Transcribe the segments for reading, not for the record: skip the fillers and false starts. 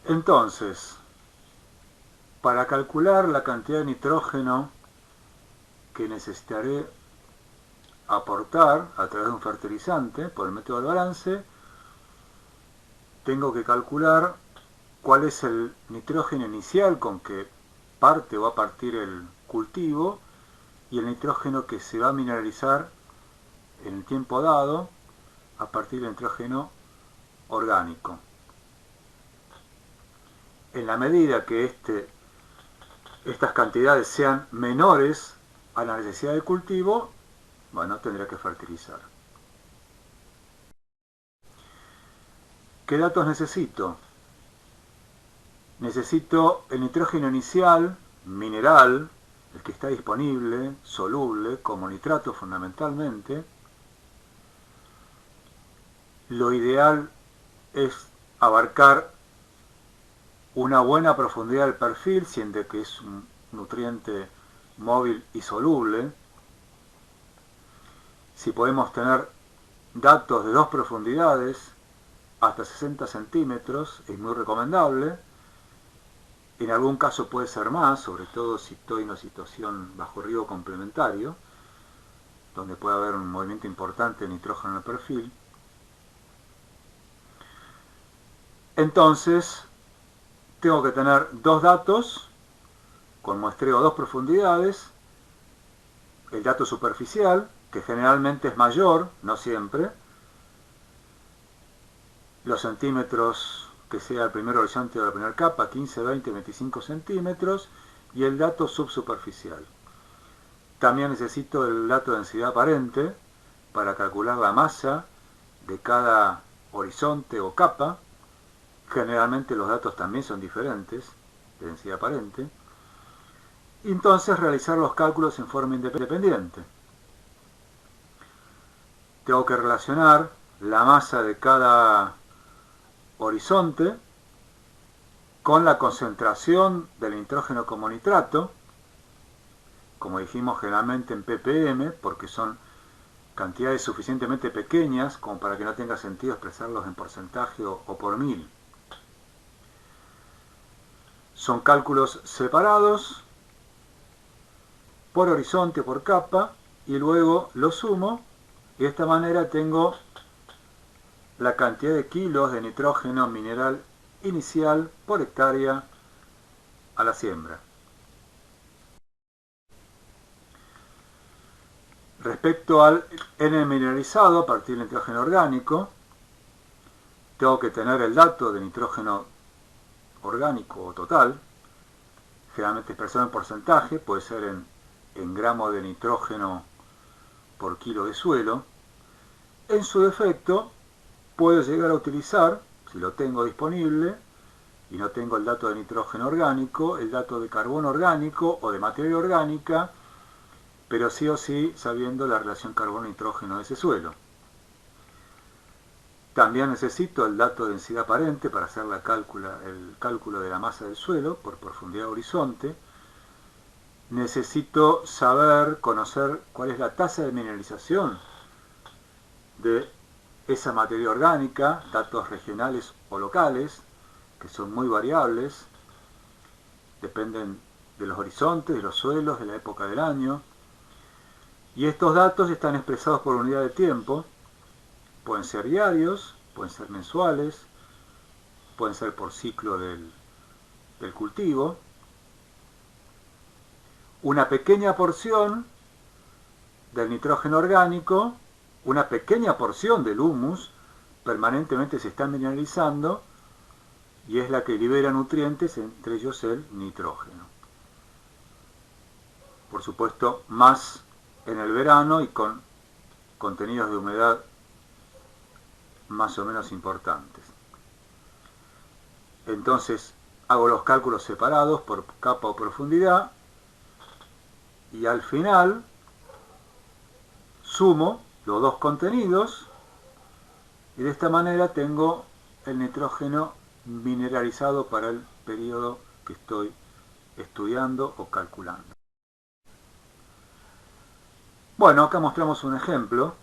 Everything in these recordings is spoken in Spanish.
Entonces, para calcular la cantidad de nitrógeno que necesitaré aportar a través de un fertilizante por el método del balance, tengo que calcular cuál es el nitrógeno inicial con que parte o va a partir el cultivo y el nitrógeno que se va a mineralizar en el tiempo dado a partir del nitrógeno orgánico. En la medida que estas cantidades sean menores a la necesidad del cultivo, bueno, tendré que fertilizar. ¿Qué datos necesito? Necesito el nitrógeno inicial, mineral, el que está disponible, soluble, como nitrato fundamentalmente. Lo ideal es abarcar una buena profundidad del perfil, siendo que es un nutriente móvil y soluble. Si podemos tener datos de dos profundidades, hasta 60 centímetros, es muy recomendable. En algún caso puede ser más, sobre todo si estoy en una situación bajo riego complementario, donde puede haber un movimiento importante de nitrógeno en el perfil. Entonces, tengo que tener dos datos con muestreo a dos profundidades. El dato superficial, que generalmente es mayor, no siempre. Los centímetros que sea el primer horizonte de la primera capa, 15, 20, 25 centímetros. Y el dato subsuperficial. También necesito el dato de densidad aparente para calcular la masa de cada horizonte o capa. Generalmente los datos también son diferentes, de densidad aparente. Y entonces realizar los cálculos en forma independiente. Tengo que relacionar la masa de cada horizonte con la concentración del nitrógeno como nitrato, como dijimos generalmente en ppm, porque son cantidades suficientemente pequeñas como para que no tenga sentido expresarlos en porcentaje o por mil. Son cálculos separados por horizonte o por capa y luego los sumo y de esta manera tengo la cantidad de kilos de nitrógeno mineral inicial por hectárea a la siembra. Respecto al N mineralizado a partir del nitrógeno orgánico, tengo que tener el dato de nitrógeno orgánico o total, generalmente expresado en porcentaje, puede ser en gramos de nitrógeno por kilo de suelo. En su defecto, puedo llegar a utilizar, si lo tengo disponible, y no tengo el dato de nitrógeno orgánico, el dato de carbono orgánico o de materia orgánica, pero sí o sí sabiendo la relación carbono-nitrógeno de ese suelo. También necesito el dato de densidad aparente para hacer el cálculo de la masa del suelo por profundidad de horizonte. Necesito saber, conocer cuál es la tasa de mineralización de esa materia orgánica, datos regionales o locales, que son muy variables, dependen de los horizontes, de los suelos, de la época del año. Y estos datos están expresados por unidad de tiempo, pueden ser diarios, pueden ser mensuales, pueden ser por ciclo del cultivo. Una pequeña porción del nitrógeno orgánico, una pequeña porción del humus, permanentemente se está mineralizando y es la que libera nutrientes, entre ellos el nitrógeno. Por supuesto, más en el verano y con contenidos de humedad más o menos importantes. Entonces, hago los cálculos separados por capa o profundidad y al final sumo los dos contenidos y de esta manera tengo el nitrógeno mineralizado para el periodo que estoy estudiando o calculando. Bueno, acá mostramos un ejemplo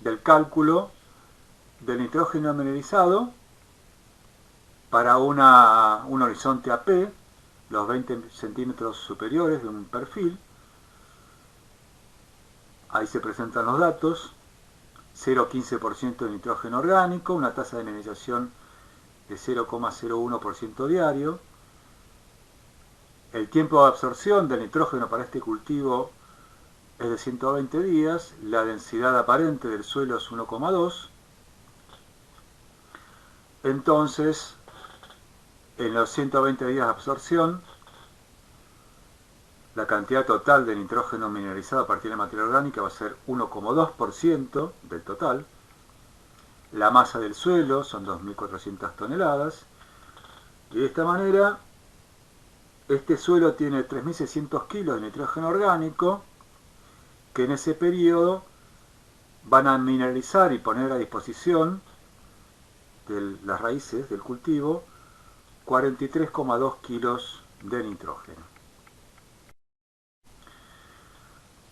del cálculo del nitrógeno mineralizado para un horizonte AP, los 20 centímetros superiores de un perfil. Ahí se presentan los datos. 0,15% de nitrógeno orgánico, una tasa de mineralización de 0,01% diario. El tiempo de absorción del nitrógeno para este cultivo es de 120 días, la densidad aparente del suelo es 1,2. Entonces, en los 120 días de absorción, la cantidad total de nitrógeno mineralizado a partir de materia orgánica va a ser 1,2% del total. La masa del suelo son 2.400 toneladas. Y de esta manera, este suelo tiene 3.600 kilos de nitrógeno orgánico, que en ese periodo van a mineralizar y poner a disposición de las raíces del cultivo 43,2 kilos de nitrógeno.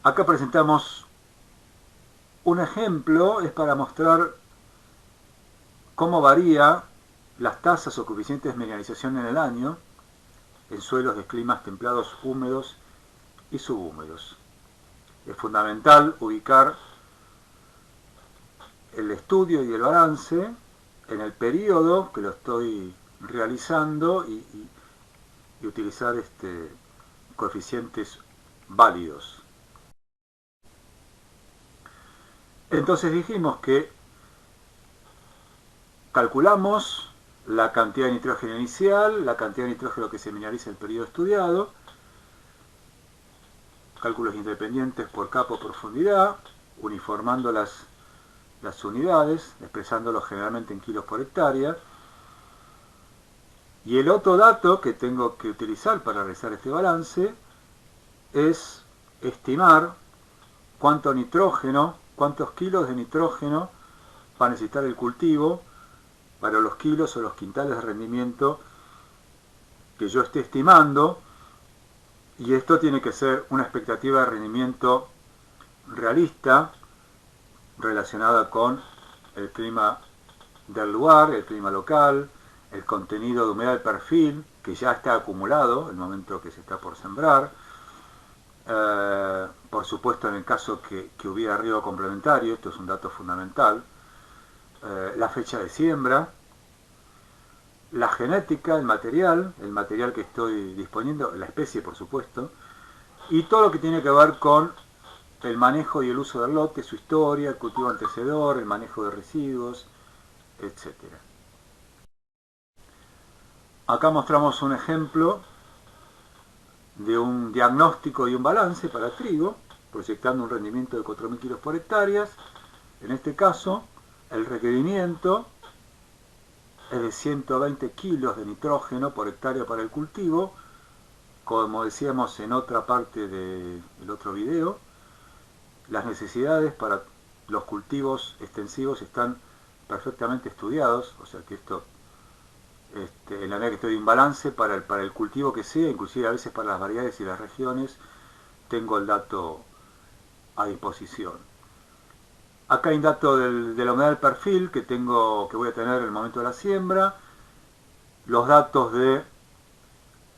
Acá presentamos un ejemplo, es para mostrar cómo varía las tasas o coeficientes de mineralización en el año en suelos de climas templados, húmedos y subhúmedos. Es fundamental ubicar el estudio y el balance en el periodo que lo estoy realizando y utilizar coeficientes válidos. Entonces dijimos que calculamos la cantidad de nitrógeno inicial, la cantidad de nitrógeno que se mineraliza en el periodo estudiado, cálculos independientes por capa o profundidad, uniformando las unidades, expresándolo generalmente en kilos por hectárea. Y el otro dato que tengo que utilizar para realizar este balance es estimar cuánto nitrógeno, cuántos kilos de nitrógeno va a necesitar el cultivo para los kilos o los quintales de rendimiento que yo esté estimando, y esto tiene que ser una expectativa de rendimiento realista relacionada con el clima del lugar, el clima local, el contenido de humedad del perfil, que ya está acumulado en el momento que se está por sembrar. Por supuesto, en el caso que hubiera riego complementario, esto es un dato fundamental. La fecha de siembra, la genética, el material que estoy disponiendo, la especie por supuesto, y todo lo que tiene que ver con el manejo y el uso del lote, su historia, el cultivo antecedor, el manejo de residuos, etc. Acá mostramos un ejemplo de un diagnóstico y un balance para trigo, proyectando un rendimiento de 4.000 kilos por hectárea. En este caso, el requerimiento es de 120 kilos de nitrógeno por hectárea para el cultivo, como decíamos en otra parte del otro video. Las necesidades para los cultivos extensivos están perfectamente estudiados, o sea que esto, en la medida que estoy en balance para el cultivo que sea, inclusive a veces para las variedades y las regiones, tengo el dato a disposición. Acá hay un dato de la humedad del perfil que voy a tener en el momento de la siembra, los datos de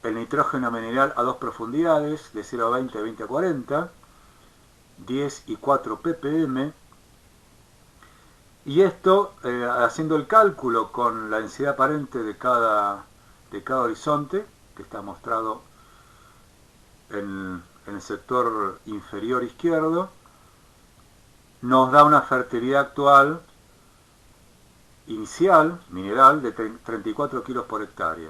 el nitrógeno mineral a dos profundidades, de 0 a 20 a 20 a 40, 10 y 4 ppm, y esto haciendo el cálculo con la densidad aparente de cada horizonte, que está mostrado en el sector inferior izquierdo, nos da una fertilidad actual inicial, mineral, de 34 kilos por hectárea.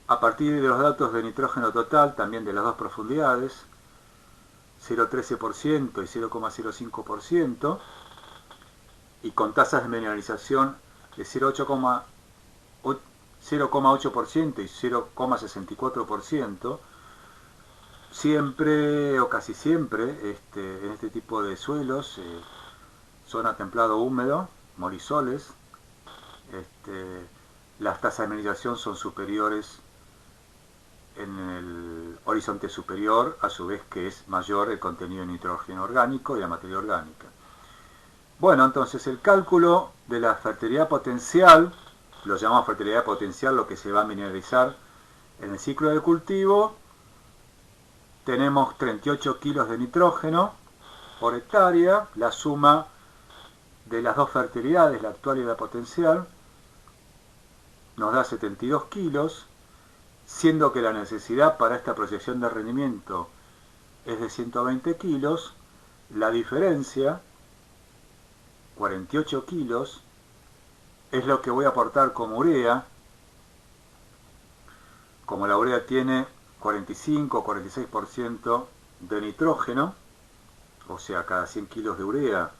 A partir de los datos de nitrógeno total, también de las dos profundidades, 0,13% y 0,05%, y con tasas de mineralización de 0,8% y 0,64%, siempre o casi siempre en este tipo de suelos, zona templado húmedo, molisoles, las tasas de mineralización son superiores en el horizonte superior, a su vez que es mayor el contenido de nitrógeno orgánico y la materia orgánica. Bueno, entonces el cálculo de la fertilidad potencial lo llamamos fertilidad potencial, lo que se va a mineralizar en el ciclo de cultivo. Tenemos 38 kilos de nitrógeno por hectárea, la suma de las dos fertilidades, la actual y la potencial, nos da 72 kilos, siendo que la necesidad para esta proyección de rendimiento es de 120 kilos, la diferencia, 48 kilos, es lo que voy a aportar como urea. Como la urea tiene 45 o 46% de nitrógeno, o sea, cada 100 kilos de urea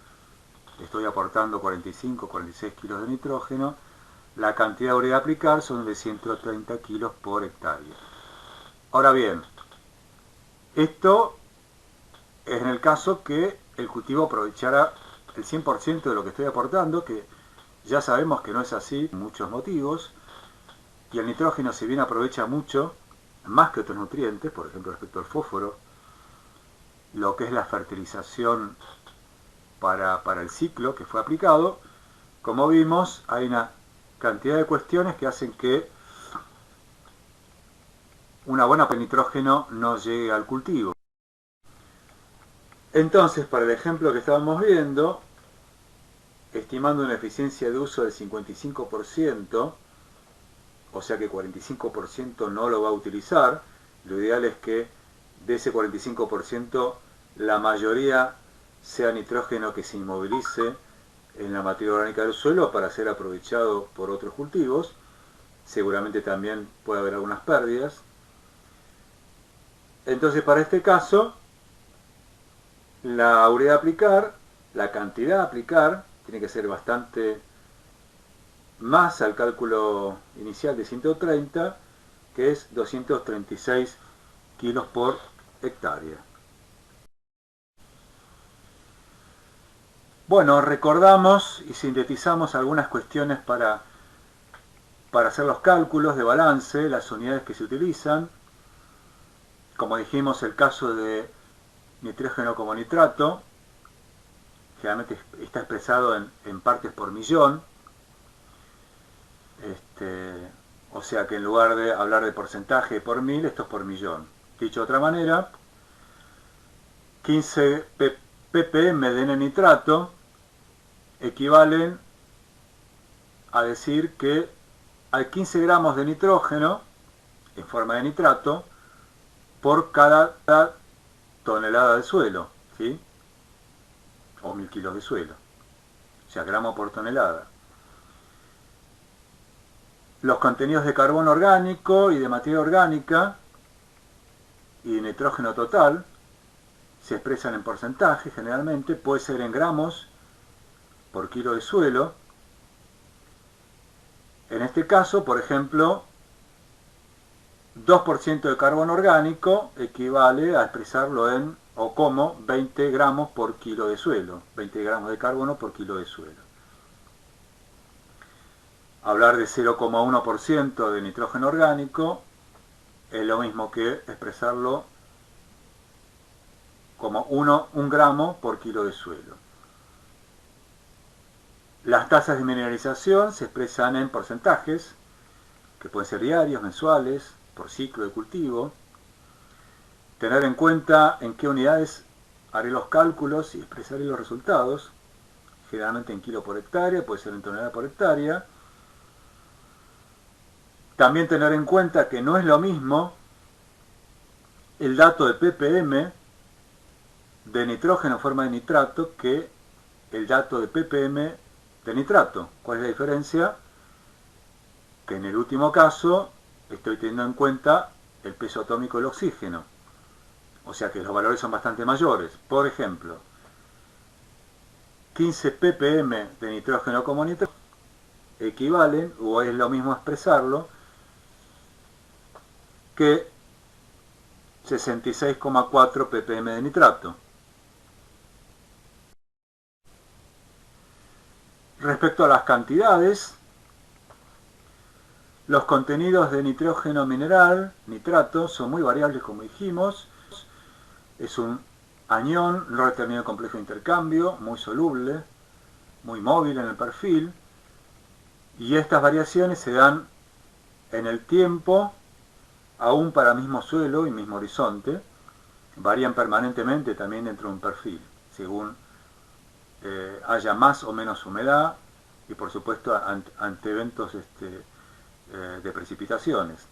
estoy aportando 45 o 46 kilos de nitrógeno, la cantidad de urea a aplicar son de 130 kilos por hectárea. Ahora bien, esto es en el caso que el cultivo aprovechara el 100% de lo que estoy aportando, que ya sabemos que no es así por muchos motivos, y el nitrógeno, si bien aprovecha mucho, más que otros nutrientes, por ejemplo respecto al fósforo, lo que es la fertilización para el ciclo que fue aplicado, como vimos, hay una cantidad de cuestiones que hacen que una buena de nitrógeno no llegue al cultivo. Entonces, para el ejemplo que estábamos viendo, estimando una eficiencia de uso del 55%, o sea que 45% no lo va a utilizar, lo ideal es que de ese 45% la mayoría sea nitrógeno que se inmovilice en la materia orgánica del suelo para ser aprovechado por otros cultivos. Seguramente también puede haber algunas pérdidas. Entonces, para este caso, la urea a aplicar, la cantidad a aplicar, tiene que ser bastante más al cálculo inicial de 130, que es 236 kilos por hectárea. Bueno, recordamos y sintetizamos algunas cuestiones para hacer los cálculos de balance, las unidades que se utilizan. Como dijimos, el caso de nitrógeno como nitrato, generalmente está expresado en partes por millón. O sea que en lugar de hablar de porcentaje por mil, esto es por millón. Dicho de otra manera, 15 ppm de N-nitrato equivalen a decir que hay 15 gramos de nitrógeno en forma de nitrato por cada tonelada de suelo, ¿sí? O 1000 kilos de suelo, o sea, gramo por tonelada. Los contenidos de carbono orgánico y de materia orgánica y de nitrógeno total se expresan en porcentaje generalmente, puede ser en gramos por kilo de suelo. En este caso, por ejemplo, 2% de carbono orgánico equivale a expresarlo en o como 20 gramos por kilo de suelo, 20 gramos de carbono por kilo de suelo. Hablar de 0,1% de nitrógeno orgánico es lo mismo que expresarlo como 1 gramo por kilo de suelo. Las tasas de mineralización se expresan en porcentajes, que pueden ser diarios, mensuales, por ciclo de cultivo. Tener en cuenta en qué unidades haré los cálculos y expresaré los resultados, generalmente en kilo por hectárea, puede ser en tonelada por hectárea. También tener en cuenta que no es lo mismo el dato de ppm de nitrógeno en forma de nitrato que el dato de ppm de nitrato. ¿Cuál es la diferencia? Que en el último caso estoy teniendo en cuenta el peso atómico del oxígeno. O sea que los valores son bastante mayores. Por ejemplo, 15 ppm de nitrógeno como nitrato equivalen, o es lo mismo expresarlo, que 66,4 ppm de nitrato. Respecto a las cantidades, los contenidos de nitrógeno mineral, nitrato, son muy variables como dijimos. Es un anión no determinado complejo de intercambio, muy soluble, muy móvil en el perfil, Y estas variaciones se dan en el tiempo, aún para mismo suelo y mismo horizonte, varían permanentemente también dentro de un perfil, según haya más o menos humedad y por supuesto ante eventos de precipitaciones.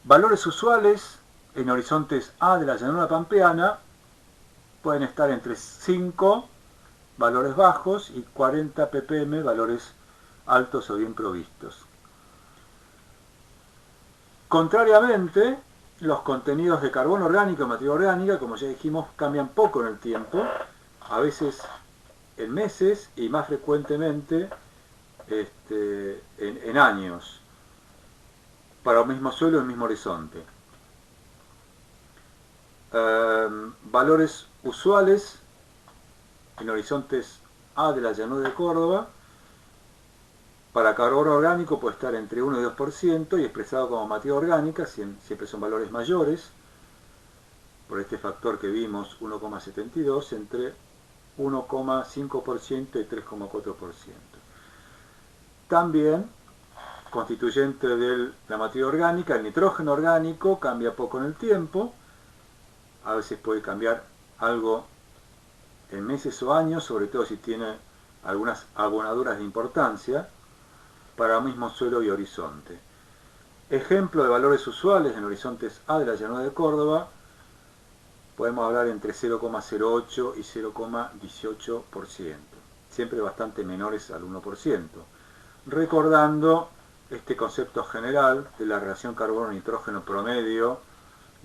Valores usuales en horizontes A de la llanura pampeana pueden estar entre 5 valores bajos y 40 ppm valores altos o bien provistos. Contrariamente, los contenidos de carbono orgánico y materia orgánica, como ya dijimos, cambian poco en el tiempo, a veces en meses y más frecuentemente en años, para el mismo suelo y el mismo horizonte. Valores usuales en horizontes A de la llanura de Córdoba, para carbono orgánico puede estar entre 1 y 2% y expresado como materia orgánica, siempre son valores mayores, por este factor que vimos 1,72, entre 1,5% y 3,4%. También, constituyente de la materia orgánica, el nitrógeno orgánico cambia poco en el tiempo, a veces puede cambiar algo en meses o años, sobre todo si tiene algunas abonaduras de importancia, para el mismo suelo y horizonte. Ejemplo de valores usuales en horizontes A de la llanura de Córdoba, podemos hablar entre 0,08 y 0,18%, siempre bastante menores al 1%, recordando este concepto general de la relación carbono-nitrógeno promedio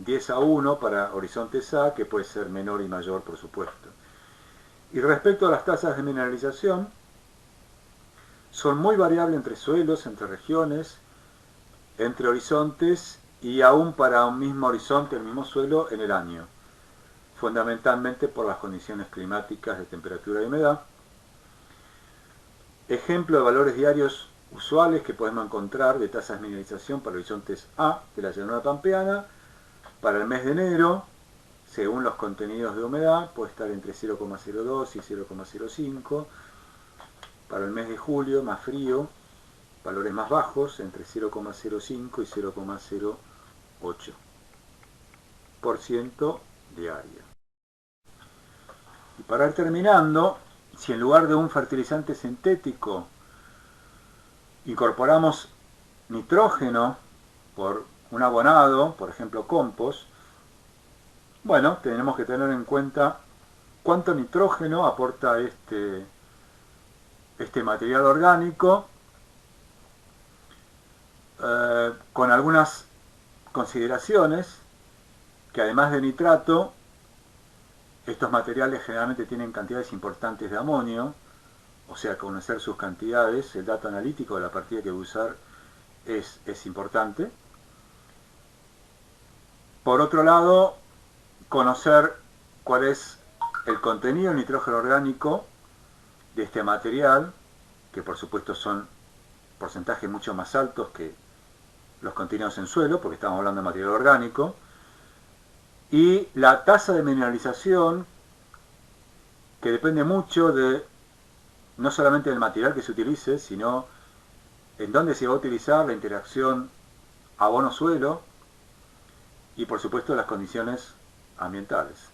10:1 para horizontes A, que puede ser menor y mayor, por supuesto. Y respecto a las tasas de mineralización, son muy variables entre suelos, entre regiones, entre horizontes y aún para un mismo horizonte, el mismo suelo en el año, fundamentalmente por las condiciones climáticas de temperatura y humedad. Ejemplo de valores diarios usuales que podemos encontrar de tasas de mineralización para horizontes A de la llanura pampeana, para el mes de enero, según los contenidos de humedad, puede estar entre 0,02 y 0,05. Para el mes de julio, más frío, valores más bajos, entre 0,05 y 0,08% diaria. Y para ir terminando, si en lugar de un fertilizante sintético incorporamos nitrógeno por un abonado, por ejemplo compost, bueno, tenemos que tener en cuenta cuánto nitrógeno aporta este material orgánico, con algunas consideraciones, que además de nitrato, estos materiales generalmente tienen cantidades importantes de amonio, o sea, conocer sus cantidades, el dato analítico de la partida que voy a usar es importante. Por otro lado, conocer cuál es el contenido de nitrógeno orgánico de este material, que por supuesto son porcentajes mucho más altos que los contenidos en suelo, porque estamos hablando de material orgánico, y la tasa de mineralización, que depende mucho de no solamente del material que se utilice, sino en dónde se va a utilizar, la interacción abono-suelo y por supuesto las condiciones ambientales.